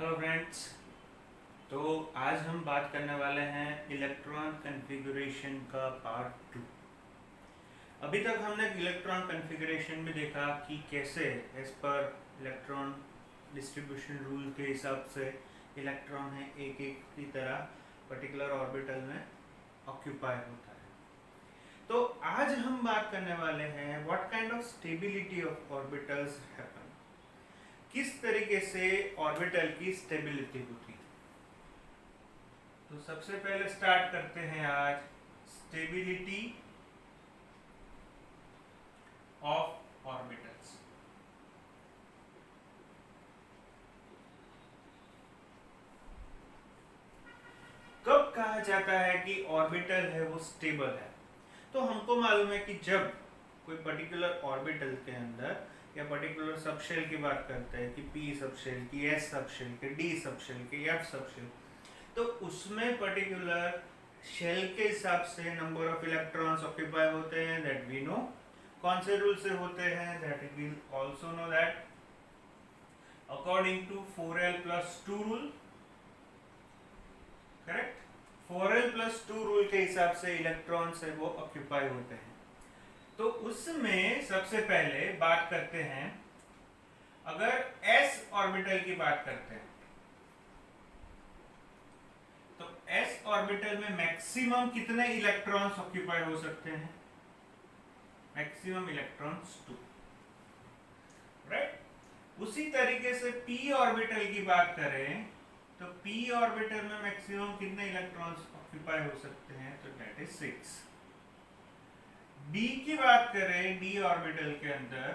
Hello friends. तो आज हम बात करने वाले हैं इलेक्ट्रॉन कॉन्फ़िगरेशन का पार्ट 2। अभी तक हमने इलेक्ट्रॉन कॉन्फ़िगरेशन में देखा कि कैसे as per electron distribution rule के हिसाब से इलेक्ट्रॉन है एक एक की तरह पर्टिकुलर ऑर्बिटल में ऑक्यूपाई होता है। तो आज हम बात करने वाले हैं what kind of stability of orbitals happen, किस तरीके से ऑर्बिटल की स्टेबिलिटी होती है। तो सबसे पहले स्टार्ट करते हैं आज स्टेबिलिटी ऑफ ऑर्बिटल्स। कब कहा जाता है कि ऑर्बिटल है वो स्टेबल है? तो हमको मालूम है कि जब कोई पर्टिकुलर ऑर्बिटल के अंदर या पर्टिकुलर सबशेल की बात करते हैं कि पी सबशेल की, एस सबशेल की, डी सबशेल की, एफ सबशेल, तो उसमें पर्टिकुलर शेल के हिसाब से नंबर ऑफ इलेक्ट्रॉन्स ऑक्यूपाई होते हैं, दैट वी नो। कौन से रूल से होते हैं, that we also know that according to 4l+2 rule. Correct. 4l+2 rule के हिसाब से इलेक्ट्रॉन्स है वो ऑक्यूपाई होते हैं। तो उसमें सबसे पहले बात करते हैं, अगर s ऑर्बिटल की बात करते हैं तो s ऑर्बिटल में मैक्सिमम कितने इलेक्ट्रॉन्स ऑक्यूपाई हो सकते हैं? Maximum electrons 2, right. उसी तरीके से p ऑर्बिटल की बात करें तो p ऑर्बिटल में मैक्सिमम कितने इलेक्ट्रॉन्स ऑक्यूपाई हो सकते हैं? तो दैट इज 6। d की बात करें d ऑर्बिटल के अंदर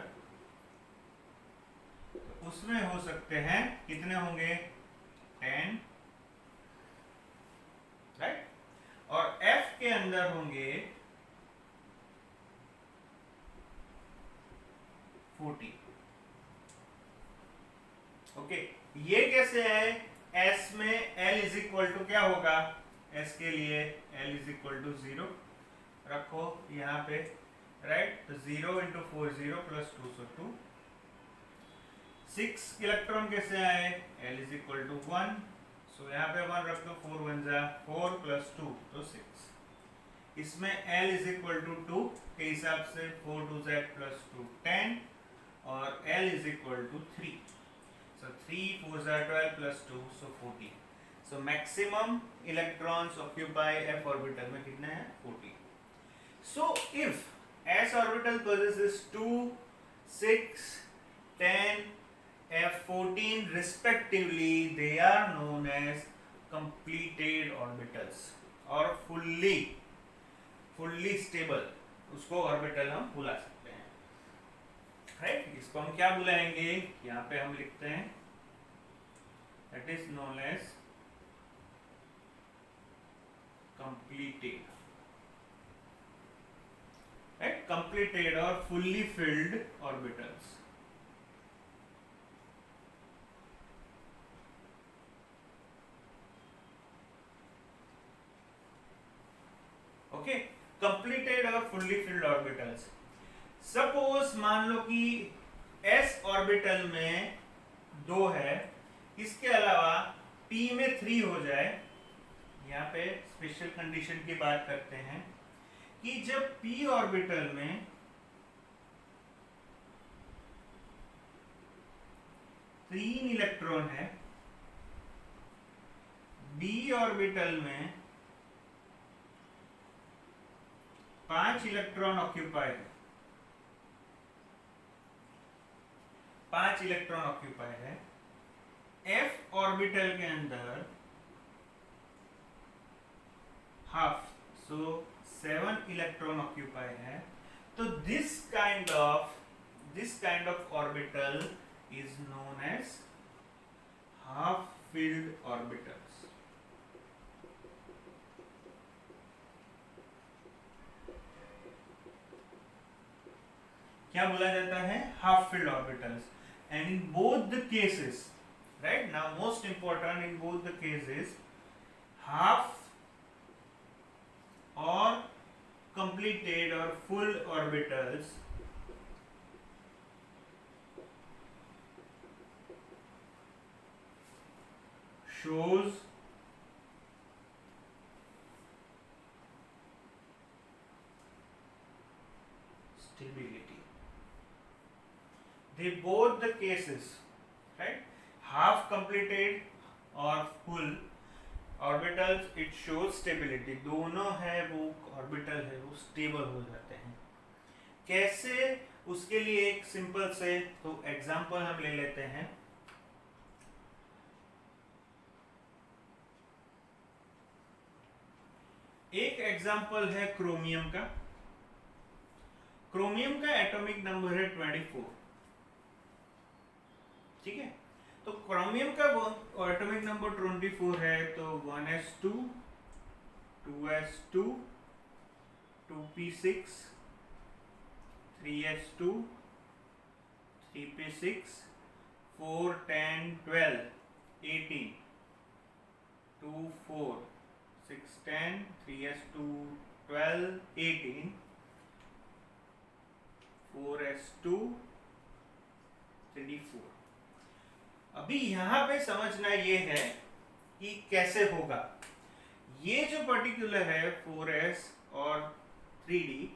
तो उसमें हो सकते हैं कितने होंगे? 10, राइट। और f के अंदर होंगे 40। ओके, ये कैसे है? s में l इज इक्वल टू क्या होगा? s के लिए l इज इक्वल टू 0 रखो यहाँ पे, राइट। तो 0 इंटू 4 0 प्लस 2 सो 2। 6 इलेक्ट्रॉन कैसे आए? l इज इक्वल टू 1, सो यहाँ पे 1 रख दो, 4 1 जा 4 प्लस 2 तो 6। इसमें l इज इक्वल टू 2 के हिसाब से 4 2 z प्लस 2 10 और l is equal to 3, so 3 4 12 plus 2 so 14। so maximum electrons occupy f orbital में कितने हैं? 14। so if s orbital possesses 2 6 10 f14 respectively, they are known as completed orbitals or fully stable। उसको orbital हम बुला सकते हैं, right. इसको हम क्या बुलाएंगे? यहाँ पे हम लिखते हैं that is known as completed, right? Completed or fully filled orbitals। Okay, completed और fully filled orbitals। सपोज मान लो कि s ऑर्बिटल में 2 है, इसके अलावा p में 3 हो जाए। यहाँ पे स्पेशल कंडीशन की बात करते हैं कि जब p ऑर्बिटल में 3 इलेक्ट्रॉन है, d ऑर्बिटल में 5 इलेक्ट्रॉन ऑक्यूपाई है, 5 इलेक्ट्रॉन ऑक्यूपाई है। f ऑर्बिटल के अंदर हाफ, सो 7 इलेक्ट्रॉन ऑक्यूपाई है। तो this kind of orbital is known as half filled orbitals. क्या बोला जाता है? Half filled orbitals. And in both the cases, right, now most important, in both the cases half or completed or full orbitals shows stability. They both the cases, right? Half completed or full orbitals it shows stability, दोनों है वो orbital है वो stable हो जाते हैं। कैसे, उसके लिए एक सिंपल से तो एग्जांपल हम ले लेते हैं। एक एग्जांपल है क्रोमियम का। क्रोमियम का एटॉमिक नंबर है 24, ठीक है। तो क्रोमियम का एटॉमिक नंबर 24 है, तो 1s2 2s2 2p6 3s2 3p6 4 10 12 18 2 4 6 10 3s2 12 18 4s2 3d4। अभी यहां पे समझना ये है कि कैसे होगा। ये जो पर्टिकुलर है 4s और 3d,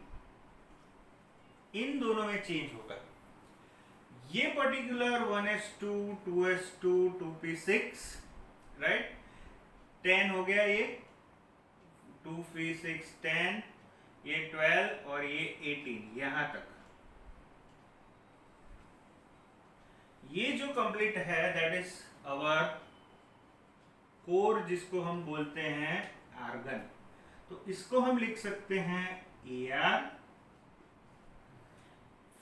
इन दोनों में चेंज होगा। ये particular 1s2 2s2 2p6 right 10 हो गया, ये 2p6 10, ये 12 और ये 18 यहां तक। ये जो कंप्लीट है दैट इज अवर कोर, जिसको हम बोलते हैं आर्गन। तो इसको हम लिख सकते हैं Ar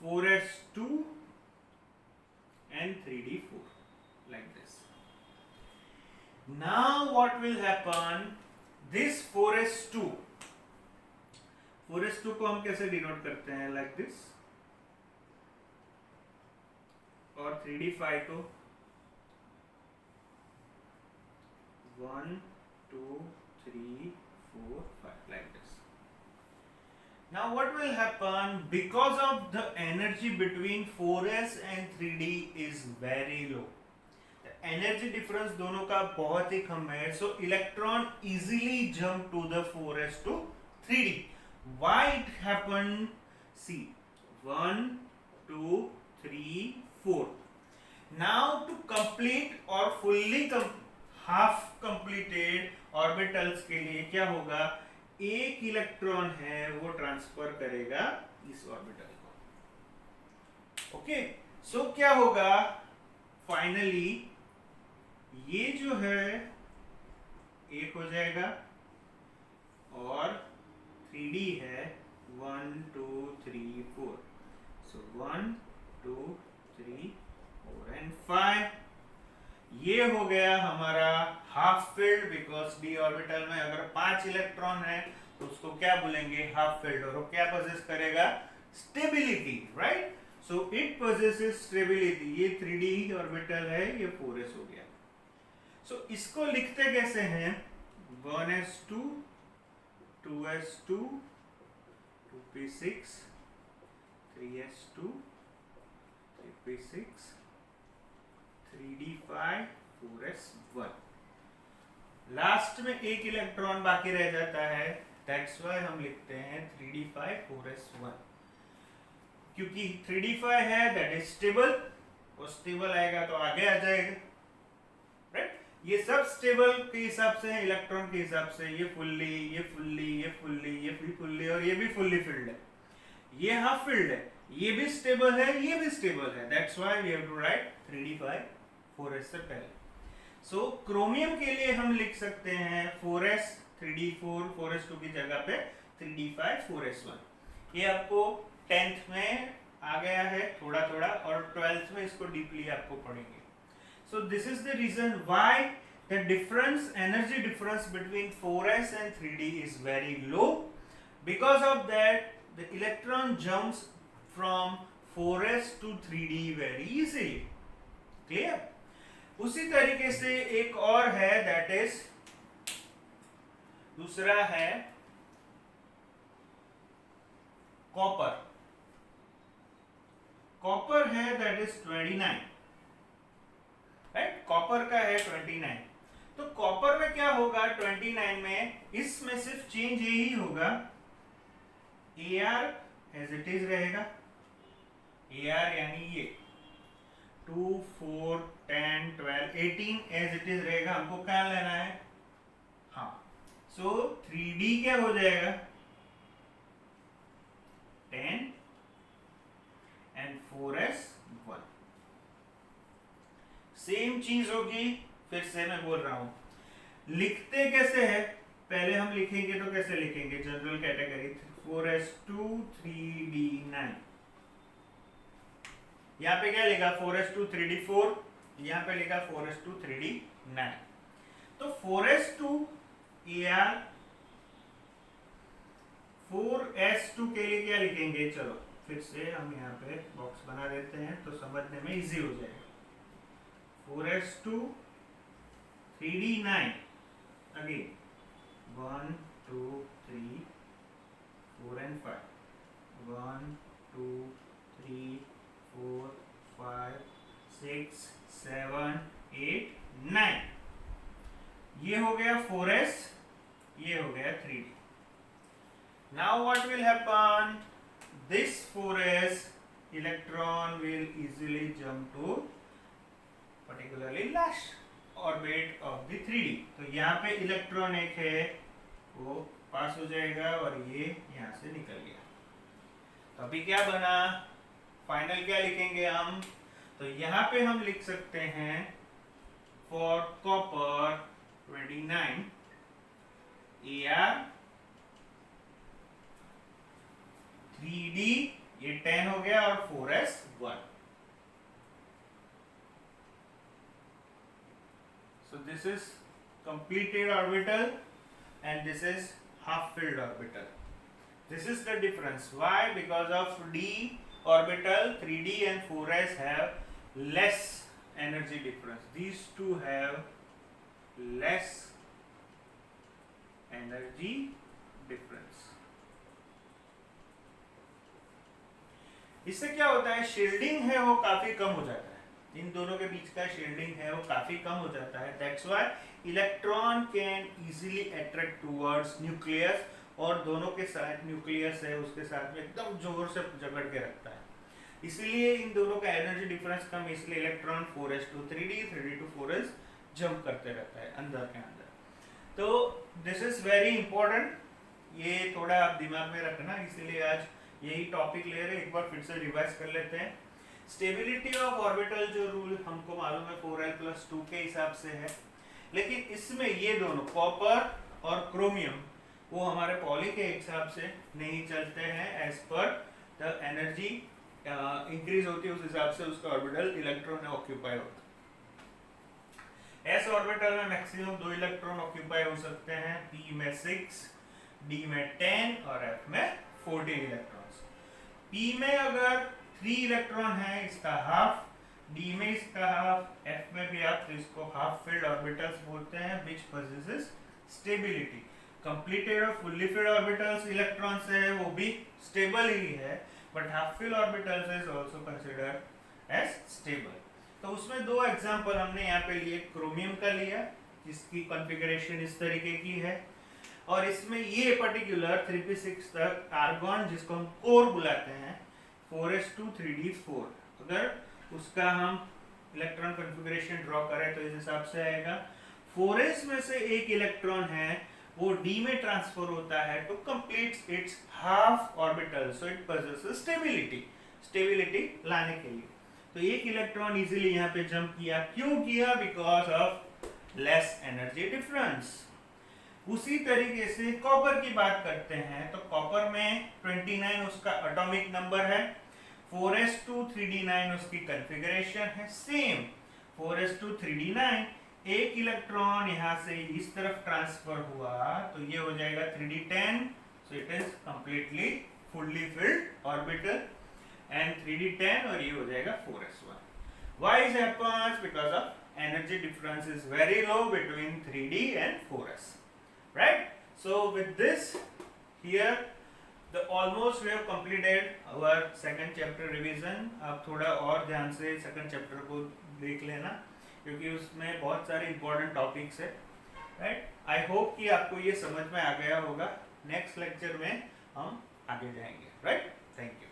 4s2 and 3d4 like this. Now what will happen, this 4s2 को हम कैसे डिनोट करते हैं, like this, और 3d5 को 1 2 3 4 5 like this. Now what will happen, because of the energy between 4s and 3d is very low, the energy difference दोनों का बहुत ही कम है, so electron easily jump to the 4s to 3d. Why it happened? See, 1 2 3 4. Now to complete or fully half completed orbitals के लिए क्या होगा, एक electron है वो ट्रांसफर करेगा इस ऑर्बिटल को। ओके, सो क्या होगा, फाइनली ये जो है एक हो जाएगा और 3d है 1 2 3 4, सो 1 2 3 4 and 5। ये हो गया हमारा half field, because D orbital में अगर 5 इलेक्ट्रॉन है तो उसको क्या बोलेंगे, हाफ फील्ड, और वो क्या पोजेस करेगा, stability, right. So it possesses stability. ये 3d ऑर्बिटल है, ये 4s हो गया। सो इसको लिखते कैसे हैं, 1s2 2s2 2p6 3s2 3p6 3d5 4s1। Last में एक इलेक्ट्रॉन बाकी रह जाता है, दैट्स व्हाई हम लिखते हैं 3d5 4s1, क्योंकि 3d5 है दैट इज स्टेबल, और स्टेबल आएगा तो आगे आ जाएगा, राइट। ये सब स्टेबल के हिसाब से है, इलेक्ट्रॉन के हिसाब से, ये फुल्ली ये फुल्ली ये फुल्ली ये भी फुल्ली और ये भी फुल्ली फिल्ड है, ये हाफ फिल्ड है, ये भी स्टेबल है ये भी स्टेबल है, that's why we have to write 3d5 4s से पहले। सो क्रोमियम के लिए हम लिख सकते हैं 4s 3d4 4s2 की जगह पे 3d5 4s1। ये आपको 10th में आ गया है थोड़ा थोड़ा, और 12th में इसको डीपली आपको पढ़ेंगे। So this is the reason why the difference, energy difference between 4s and 3d is very low. Because of that the electron jumps from 4s to 3d very easily. Clear? उसी तरीके से एक और है, that is दूसरा है copper. Copper है that is 29, right, copper का है 29। क्या होगा 29 में, इसमें सिर्फ चेंज यही होगा, AR एज इट इज रहेगा, AR यानी ये 2 4 10 12 18 एज इट इज रहेगा, हमको क्या लेना है, हाँ। सो 3D क्या हो जाएगा 10 एंड 4s 1। सेम चीज होगी, फिर से मैं बोल रहा हूं लिखते कैसे है, पहले हम लिखेंगे तो कैसे लिखेंगे, जनरल कैटेगरी 4s2 3d9, यहाँ पे क्या लिखा 4s2 3d4, यहाँ पे लिखा 4s2 3d9। तो 4s2 AR 4s2 के लिए क्या लिखेंगे, चलो फिर से हम यहाँ पे बॉक्स बना देते हैं तो समझने में इजी हो जाएगा। 4s2 3d9 again 1 2 3 4 and 5 1 2 3 4 5 6 7 8 9, ये हो गया 4s, ये हो गया 3d। Now what will happen, this 4s electron will easily jump to particularly last orbit of the 3d। तो यहाँ पे इलेक्ट्रॉन एक है वो पास हो जाएगा और ये यहाँ से निकल गया। तो अभी क्या बना, फाइनल क्या लिखेंगे हम, तो यहाँ पे हम लिख सकते हैं फॉर कॉपर 29 AR 3d ये 10 हो गया और 4s 1। So this is completed orbital and this is half filled orbital. This is the difference. Why? Because of d orbital 3d and 4s have less energy difference. These two have less energy difference. इससे क्या होता है, shielding है वो काफी कम हो जाता है, इन दोनों के बीच का शील्डिंग है वो काफी कम हो जाता है। That's why electron can easily attract towards nucleus, और दोनों के साथ न्यूक्लियस है उसके साथ में एकदम जोर से जकड़ के रखता है, इसलिए इन दोनों का एनर्जी डिफरेंस कम, इसलिए electron 4s to 3d 3d to 4s jump करते रहता है अंदर के अंदर। तो दिस इज वेरी इंपॉर्टेंट, ये थोड़ा आप दिमाग में रखना, इसीलिए आज यही टॉपिक ले रहे हैं, एक बार फिर से रिवाइज कर लेते हैं। स्टेबिलिटी ऑफ ऑर्बिटल जो रूल हमको मालूम है 4l+2 के हिसाब से है, लेकिन इसमें ये दोनों कॉपर और क्रोमियम वो हमारे पॉली के हिसाब से नहीं चलते हैं, as per the energy increase होती है उस हिसाब से उसका ऑर्बिटल इलेक्ट्रॉन ऑक्यूपाई होता है। एस ऑर्बिटल में मैक्सिमम 2 इलेक्ट्रॉन ऑक्यूपाई हो सकते हैं, p में 6, d में 10 और f में 14 इलेक्ट्रॉन्स। p में अगर 3 इलेक्ट्रॉन है इसका हाफ, d में इसका हाफ, f में भी आप इसको हाफ फील्ड ऑर्बिटल्स बोलते हैं, which possesses stability। कंप्लीटेड और फुल्ली फील्ड ऑर्बिटल्स इलेक्ट्रॉन्स है वो भी स्टेबल ही है, but half filled orbitals is also considered as stable. तो उसमें 2 एग्जांपल हमने यहाँ पे लिए, क्रोमियम का लिया जिसकी कॉन्फ़िगरेशन इस तरीके की है, और इसमें ये पर्टिकुलर 3p6 तक आर्गॉन जिसको हम कोर बुलाते हैं 4s2 3d4, अगर उसका हम इलेक्ट्रॉन कॉन्फ़िगरेशन ड्रॉ करें तो इस हिसाब से आएगा। 4s में से एक इलेक्ट्रॉन है वो d में ट्रांसफर होता है to complete its half orbital, so it possesses stability लाने के लिए। तो एक इलेक्ट्रॉन इजीली यहाँ पे जंप किया, क्यों किया, because of less energy difference. उसी तरीके से कॉपर की बात करते हैं, तो कॉपर में 29 उसका एटॉमिक नंबर है, 4s2 3d9 उसकी कॉन्फ़िगरेशन है सेम। 4s2 3d9 एक इलेक्ट्रॉन यहाँ से इस तरफ ट्रांसफर हुआ तो ये हो जाएगा 3d10, so it is completely fully filled orbital, and 3d10 और ये हो जाएगा 4s1। Why is happens? Because of energy difference is very low between 3d and 4s, right? So with this here the almost we have completed our second chapter revision। आप थोड़ा और ध्यान से second chapter को देख लेना क्योंकि उसमें बहुत सारे important topics है। राइट। आई होप कि आपको ये समझ में आ गया होगा। नेक्स्ट लेक्चर में हम आगे जाएंगे। Right, thank you.